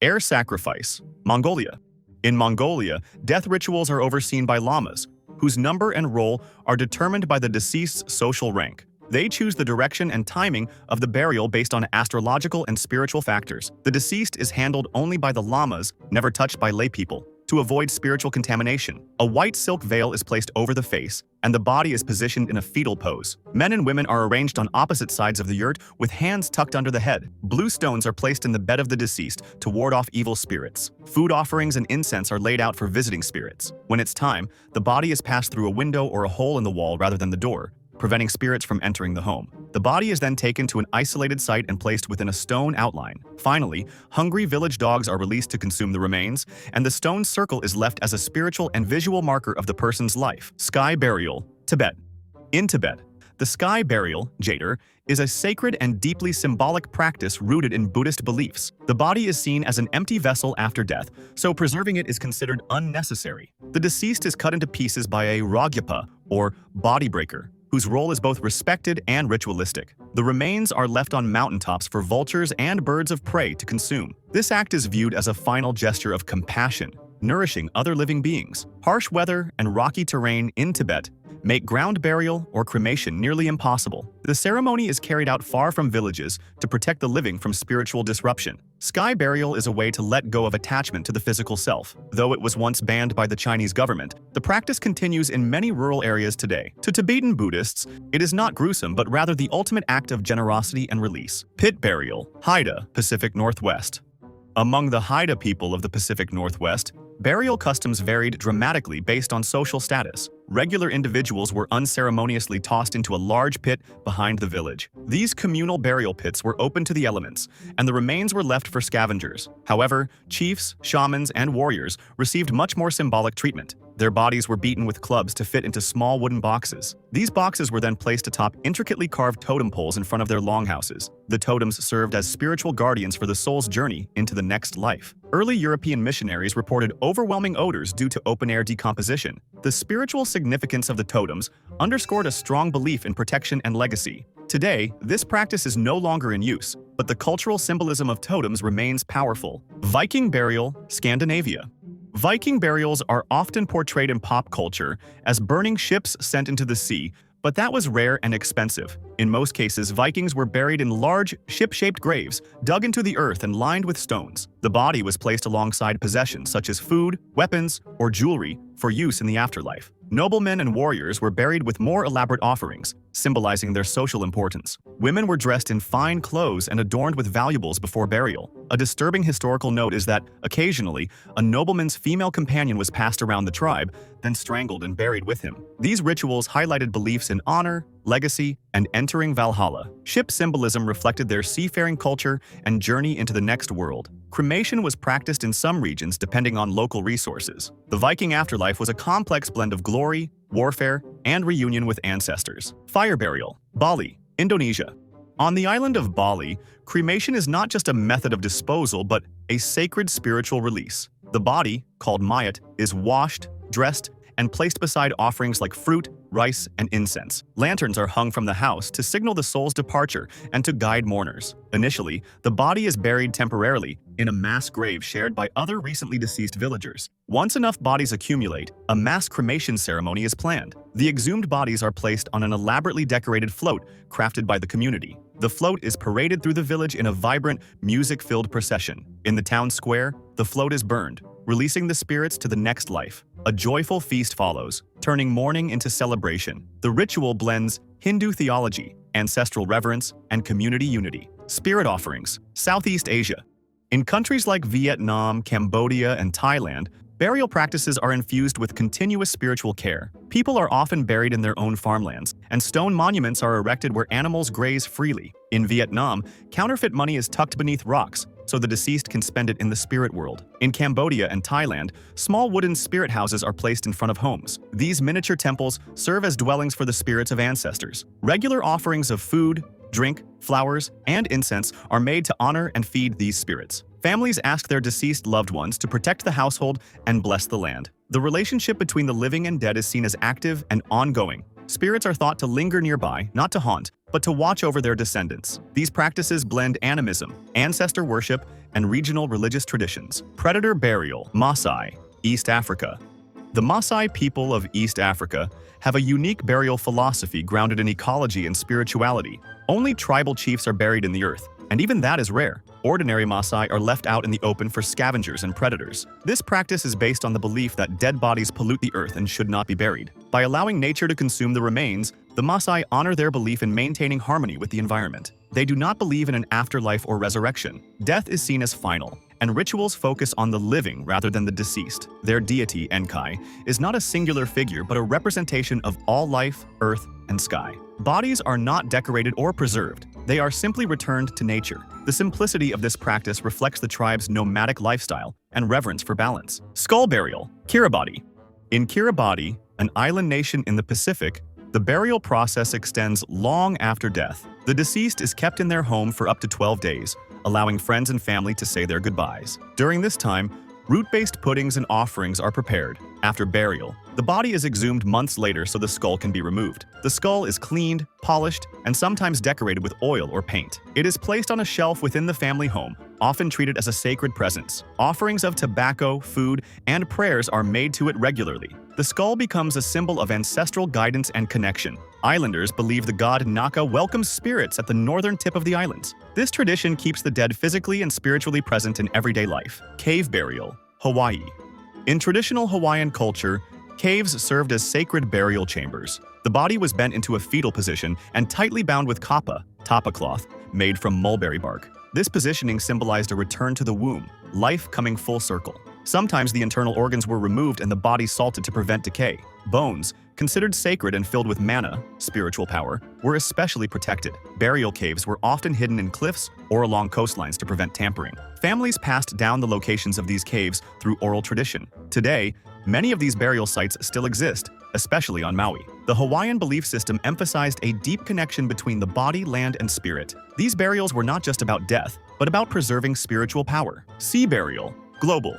Air sacrifice, Mongolia. In Mongolia, death rituals are overseen by lamas, whose number and role are determined by the deceased's social rank. They choose the direction and timing of the burial based on astrological and spiritual factors. The deceased is handled only by the lamas, never touched by laypeople. To avoid spiritual contamination, a white silk veil is placed over the face, and the body is positioned in a fetal pose. Men and women are arranged on opposite sides of the yurt with hands tucked under the head. Blue stones are placed in the bed of the deceased to ward off evil spirits. Food offerings and incense are laid out for visiting spirits. When it's time, the body is passed through a window or a hole in the wall rather than the door, preventing spirits from entering the home. The body is then taken to an isolated site and placed within a stone outline. Finally, hungry village dogs are released to consume the remains, and the stone circle is left as a spiritual and visual marker of the person's life. Sky burial, Tibet. In Tibet, the sky burial, jader, is a sacred and deeply symbolic practice rooted in Buddhist beliefs. The body is seen as an empty vessel after death, so preserving it is considered unnecessary. The deceased is cut into pieces by a ragyapa, or body breaker, whose role is both respected and ritualistic. The remains are left on mountaintops for vultures and birds of prey to consume. This act is viewed as a final gesture of compassion, nourishing other living beings. Harsh weather and rocky terrain in Tibet make ground burial or cremation nearly impossible. The ceremony is carried out far from villages to protect the living from spiritual disruption. Sky burial is a way to let go of attachment to the physical self. Though it was once banned by the Chinese government, the practice continues in many rural areas today. To Tibetan Buddhists, it is not gruesome but rather the ultimate act of generosity and release. Pit burial, Haida, Pacific Northwest. Among the Haida people of the Pacific Northwest, burial customs varied dramatically based on social status. Regular individuals were unceremoniously tossed into a large pit behind the village. These communal burial pits were open to the elements, and the remains were left for scavengers. However, chiefs, shamans, and warriors received much more symbolic treatment. Their bodies were beaten with clubs to fit into small wooden boxes. These boxes were then placed atop intricately carved totem poles in front of their longhouses. The totems served as spiritual guardians for the soul's journey into the next life. Early European missionaries reported overwhelming odors due to open-air decomposition. The spiritual significance of the totems underscored a strong belief in protection and legacy. Today, this practice is no longer in use, but the cultural symbolism of totems remains powerful. Viking burial, Scandinavia. Viking burials are often portrayed in pop culture as burning ships sent into the sea, but that was rare and expensive. In most cases, Vikings were buried in large, ship-shaped graves, dug into the earth and lined with stones. The body was placed alongside possessions such as food, weapons, or jewelry for use in the afterlife. Noblemen and warriors were buried with more elaborate offerings, symbolizing their social importance. Women were dressed in fine clothes and adorned with valuables before burial. A disturbing historical note is that, occasionally, a nobleman's female companion was passed around the tribe, then strangled and buried with him. These rituals highlighted beliefs in honor, legacy, and entering Valhalla. Ship symbolism reflected their seafaring culture and journey into the next world. Cremation was practiced in some regions depending on local resources. The Viking afterlife was a complex blend of glory, warfare, and reunion with ancestors. Fire burial, Bali, Indonesia. On the island of Bali, cremation is not just a method of disposal but a sacred spiritual release. The body, called mayat, is washed, dressed, and placed beside offerings like fruit, rice, and incense. Lanterns are hung from the house to signal the soul's departure and to guide mourners. Initially, the body is buried temporarily in a mass grave shared by other recently deceased villagers. Once enough bodies accumulate, a mass cremation ceremony is planned. The exhumed bodies are placed on an elaborately decorated float crafted by the community. The float is paraded through the village in a vibrant, music-filled procession. In the town square, the float is burned, releasing the spirits to the next life. A joyful feast follows, turning mourning into celebration. The ritual blends Hindu theology, ancestral reverence, and community unity. Spirit offerings, Southeast Asia. In countries like Vietnam, Cambodia, and Thailand, burial practices are infused with continuous spiritual care. People are often buried in their own farmlands, and stone monuments are erected where animals graze freely. In Vietnam, counterfeit money is tucked beneath rocks, so the deceased can spend it in the spirit world. In Cambodia and Thailand, small wooden spirit houses are placed in front of homes. These miniature temples serve as dwellings for the spirits of ancestors. Regular offerings of food, drink, flowers, and incense are made to honor and feed these spirits. Families ask their deceased loved ones to protect the household and bless the land. The relationship between the living and dead is seen as active and ongoing. Spirits are thought to linger nearby, not to haunt, but to watch over their descendants. These practices blend animism, ancestor worship, and regional religious traditions. Predator burial, Maasai, East Africa. The Maasai people of East Africa have a unique burial philosophy grounded in ecology and spirituality. Only tribal chiefs are buried in the earth, and even that is rare. Ordinary Maasai are left out in the open for scavengers and predators. This practice is based on the belief that dead bodies pollute the earth and should not be buried. By allowing nature to consume the remains, the Maasai honor their belief in maintaining harmony with the environment. They do not believe in an afterlife or resurrection. Death is seen as final, and rituals focus on the living rather than the deceased. Their deity, Enkai, is not a singular figure but a representation of all life, earth, and sky. Bodies are not decorated or preserved. They are simply returned to nature. The simplicity of this practice reflects the tribe's nomadic lifestyle and reverence for balance. Skull burial, Kiribati. In Kiribati, an island nation in the Pacific, the burial process extends long after death. The deceased is kept in their home for up to 12 days, allowing friends and family to say their goodbyes. During this time, root-based puddings and offerings are prepared. After burial, the body is exhumed months later so the skull can be removed. The skull is cleaned, polished, and sometimes decorated with oil or paint. It is placed on a shelf within the family home, often treated as a sacred presence. Offerings of tobacco, food, and prayers are made to it regularly. The skull becomes a symbol of ancestral guidance and connection. Islanders believe the god Naka welcomes spirits at the northern tip of the islands. This tradition keeps the dead physically and spiritually present in everyday life. Cave burial, Hawaii. In traditional Hawaiian culture, caves served as sacred burial chambers. The body was bent into a fetal position and tightly bound with kapa, tapa cloth, made from mulberry bark. This positioning symbolized a return to the womb, life coming full circle. Sometimes the internal organs were removed and the body salted to prevent decay. Bones, considered sacred and filled with mana, spiritual power, were especially protected. Burial caves were often hidden in cliffs or along coastlines to prevent tampering. Families passed down the locations of these caves through oral tradition. Today, many of these burial sites still exist, especially on Maui. The Hawaiian belief system emphasized a deep connection between the body, land, and spirit. These burials were not just about death, but about preserving spiritual power. Sea burial, global.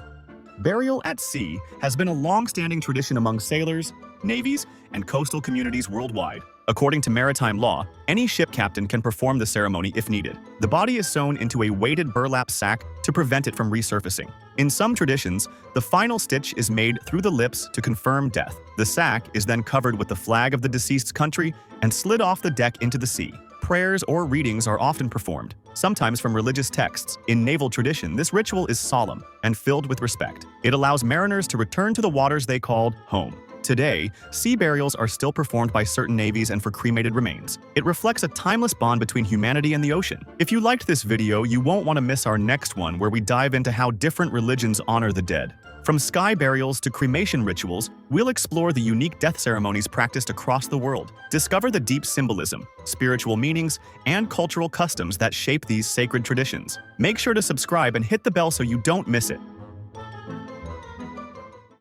Burial at sea has been a long-standing tradition among sailors, navies, and coastal communities worldwide. According to maritime law, any ship captain can perform the ceremony if needed. The body is sewn into a weighted burlap sack to prevent it from resurfacing. In some traditions, the final stitch is made through the lips to confirm death. The sack is then covered with the flag of the deceased's country and slid off the deck into the sea. Prayers or readings are often performed, sometimes from religious texts. In naval tradition, this ritual is solemn and filled with respect. It allows mariners to return to the waters they called home. Today, sea burials are still performed by certain navies and for cremated remains. It reflects a timeless bond between humanity and the ocean. If you liked this video, you won't want to miss our next one where we dive into how different religions honor the dead. From sky burials to cremation rituals, we'll explore the unique death ceremonies practiced across the world. Discover the deep symbolism, spiritual meanings, and cultural customs that shape these sacred traditions. Make sure to subscribe and hit the bell so you don't miss it.